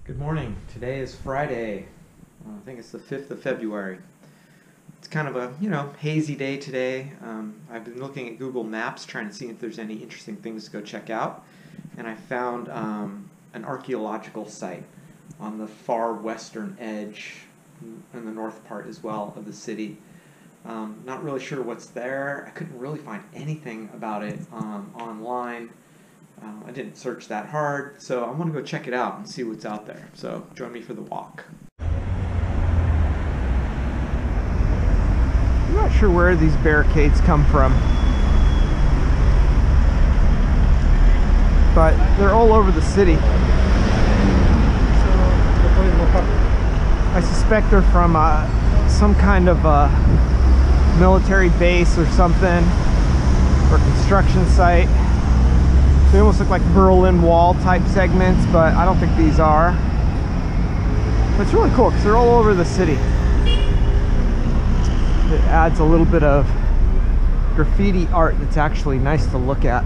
Good morning. Today is Friday. I think it's the 5th of February. It's kind of a, hazy day today. I've been looking at Google Maps trying to see if there's any interesting things to go check out. And I found an archaeological site on the far western edge and the north part as well of the city. Not really sure what's there. I couldn't really find anything about it online. I didn't search that hard, so I want to go check it out and see what's out there. So join me for the walk. I'm not sure where these barricades come from, but they're all over the city. I suspect they're from some kind of military base or something, or construction site. They almost look like Berlin Wall type segments, but I don't think these are. But it's really cool because they're all over the city. It adds a little bit of graffiti art that's actually nice to look at.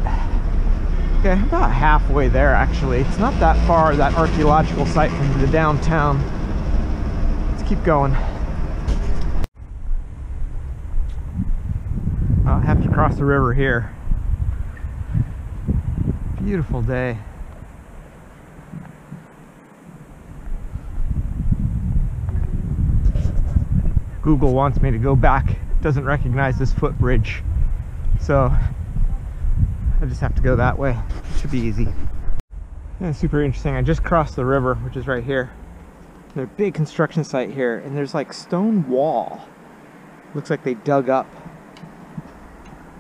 Okay, about halfway there actually. It's not that far, that archaeological site, from the downtown. Let's keep going. I'll have to cross the river here. Beautiful day. Google wants me to go back. It doesn't recognize this footbridge, so I just have to go that way. It should be easy. Yeah, super interesting. I just crossed the river, which is right here. There's a big construction site here, and there's like stone wall. Looks like they dug up.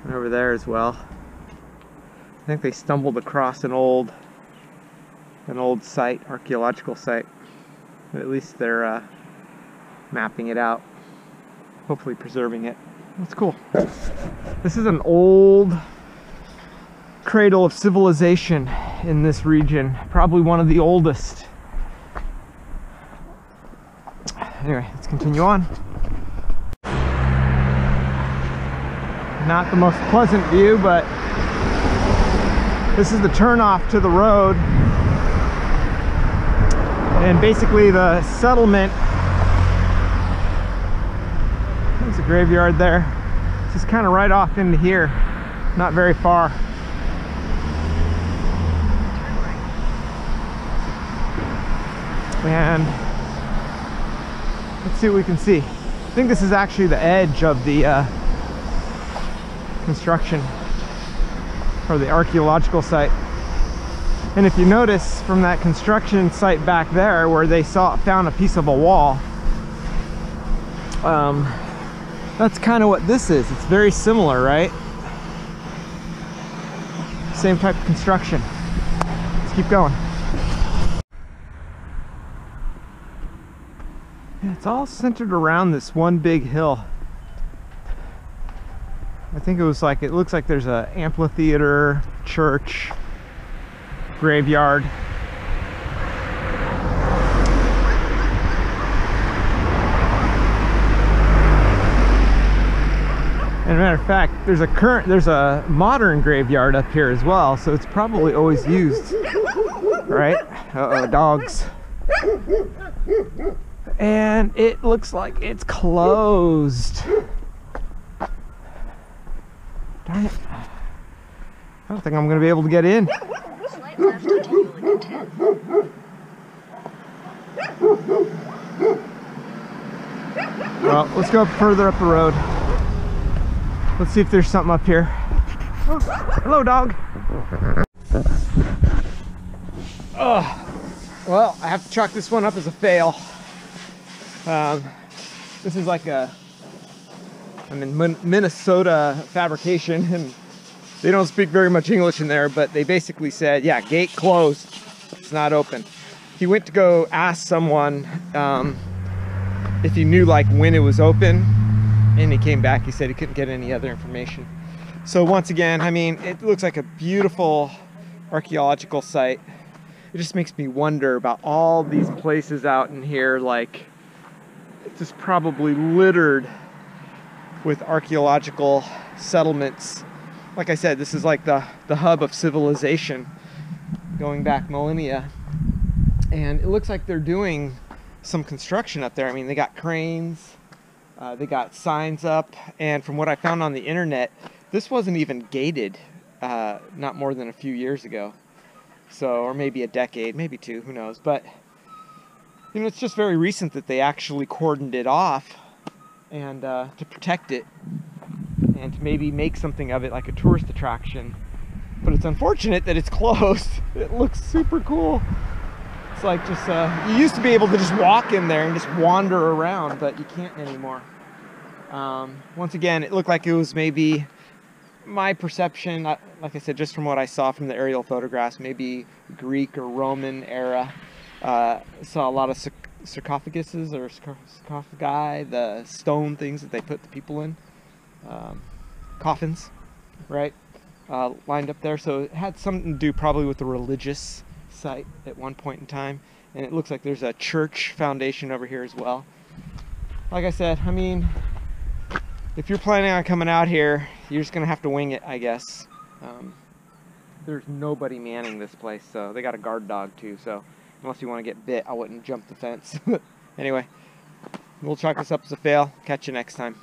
And over there as well. I think they stumbled across an old site, archaeological site. But at least they're mapping it out, hopefully preserving it. That's cool. This is an old cradle of civilization in this region, probably one of the oldest. Anyway, let's continue on. Not the most pleasant view, but this is the turnoff to the road, and basically the settlement, there's a graveyard there, it's just kind of right off into here, not very far. And let's see what we can see. I think this is actually the edge of the construction, or the archaeological site. And if you notice from that construction site back there where they found a piece of a wall, that's kind of what this is. It's very similar, right? Same type of construction. Let's keep going. Yeah, it's all centered around this one big hill. I think it looks like there's an amphitheater, church, graveyard. And a matter of fact, there's a modern graveyard up here as well, so it's probably always used, right? Uh-oh, dogs. And it looks like it's closed. Darn it. I don't think I'm going to be able to get in. Slight left until you look at 10. Well, let's go further up the road. Let's see if there's something up here. Oh, hello, dog. Oh, well, I have to chalk this one up as a fail. This is like I'm in Minnesota fabrication, and they don't speak very much English in there, but they basically said, yeah, gate closed, it's not open. He went to go ask someone if he knew like when it was open, and he came back, he said he couldn't get any other information. So once again, I mean, it looks like a beautiful archaeological site. It just makes me wonder about all these places out in here, like it's just probably littered with archaeological settlements. Like I said, this is like the hub of civilization going back millennia. And it looks like they're doing some construction up there. I mean, they got cranes, they got signs up, and from what I found on the internet, this wasn't even gated not more than a few years ago. So, or maybe a decade, maybe two, who knows. But, you know, it's just very recent that they actually cordoned it off and to protect it and to maybe make something of it like a tourist attraction. But it's unfortunate that it's closed. It looks super cool. It's like just, you used to be able to just walk in there and just wander around, but you can't anymore. Once again, it looked like it was maybe, my perception, like I said, just from what I saw from the aerial photographs, maybe Greek or Roman era. Saw a lot of sarcophaguses or sarcophagi, the stone things that they put the people in. Coffins, right? Lined up there. So it had something to do probably with the religious site at one point in time. And it looks like there's a church foundation over here as well. Like I said, I mean, if you're planning on coming out here, you're just gonna have to wing it, I guess. There's nobody manning this place, so they got a guard dog too, so unless you want to get bit, I wouldn't jump the fence. Anyway, we'll chalk this up as a fail. Catch you next time.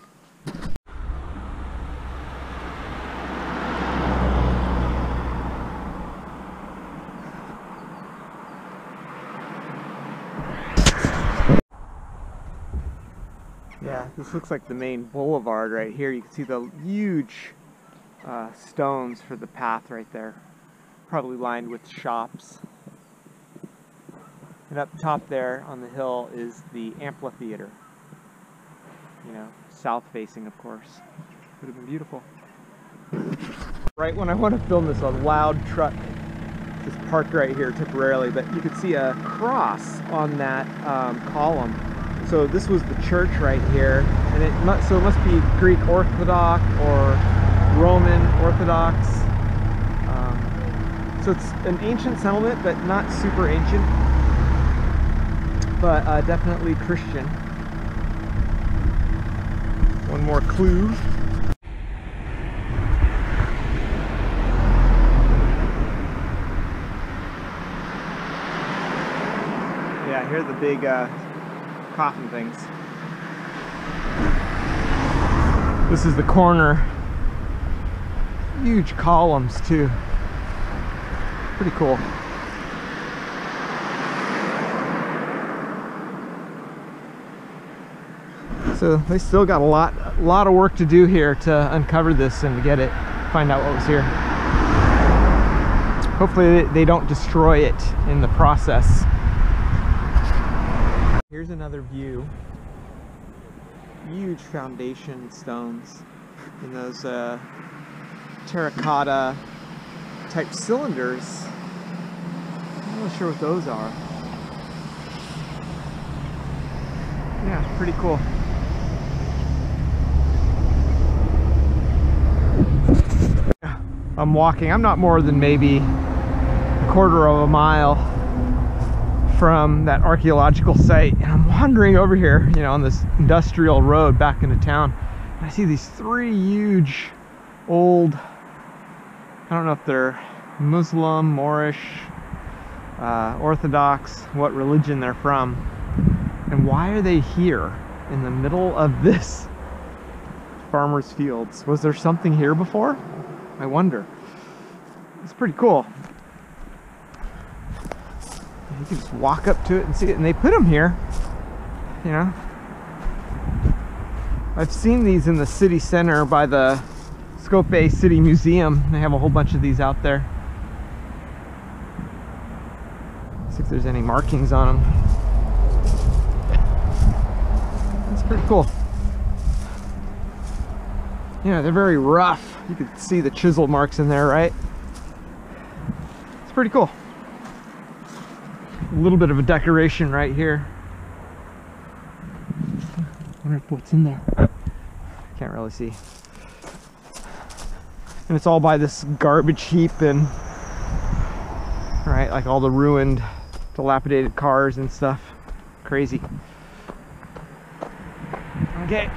Yeah, this looks like the main boulevard right here. You can see the huge stones for the path right there. Probably lined with shops. And up top there on the hill is the amphitheater. You know, south facing, of course. Would have been beautiful. Right when I want to film this, a loud truck just parked right here temporarily, but you could see a cross on that column. So this was the church right here, and it must be Greek Orthodox or Roman Orthodox. So it's an ancient settlement, but not super ancient, but definitely Christian. One more clue. Yeah, here are the big coffin things. This is the corner. Huge columns too. Pretty cool. So they still got a lot of work to do here to uncover this and to get it, find out what was here. Hopefully they don't destroy it in the process. Here's another view. Huge foundation stones in those terracotta type cylinders. I'm not sure what those are. Yeah, pretty cool. I'm walking, I'm not more than maybe a quarter of a mile from that archaeological site, and I'm wandering over here, you know, on this industrial road back into town. And I see these three huge old, I don't know if they're Muslim, Moorish, Orthodox, what religion they're from, and why are they here in the middle of this farmer's fields? Was there something here before? I wonder. It's pretty cool. You can just walk up to it and see it, and they put them here, you know. I've seen these in the city center by the Scuppi City Museum. They have a whole bunch of these out there. See if there's any markings on them. That's pretty cool. Yeah, they're very rough. You can see the chisel marks in there, right? It's pretty cool. A little bit of a decoration right here. I wonder what's in there. Can't really see. And it's all by this garbage heap, and right, like all the ruined, dilapidated cars and stuff. Crazy. Okay.